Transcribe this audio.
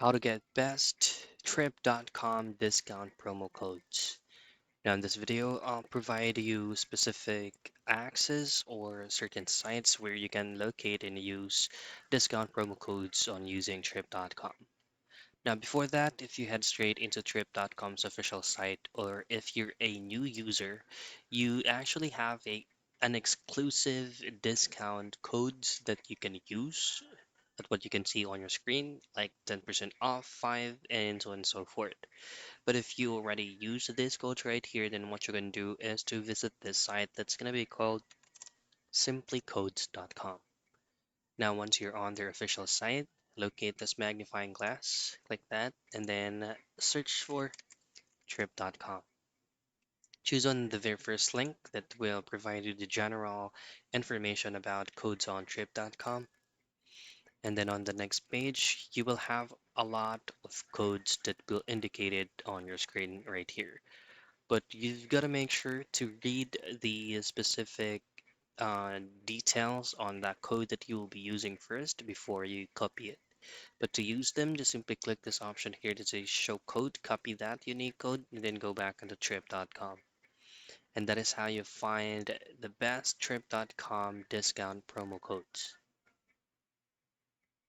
How to get best trip.com discount promo codes. Now in this video, I'll provide you specific access or certain sites where you can locate and use discount promo codes on using trip.com. Now before that, if you head straight into trip.com's official site, or if you're a new user, you actually have an exclusive discount codes that you can use at what you can see on your screen, like 10% off, 5, and so on and so forth. But if you already use this code right here, then what you're going to do is to visit this site that's going to be called simplycodes.com. Now, once you're on their official site, locate this magnifying glass, click that, and then search for trip.com. Choose on the very first link that will provide you the general information about codes on trip.com. And then on the next page, you will have a lot of codes that will indicate it on your screen right here. But you've got to make sure to read the specific details on that code that you will be using first before you copy it. But to use them, just simply click this option here that says show code, copy that unique code, and then go back into trip.com. And that is how you find the best trip.com discount promo codes.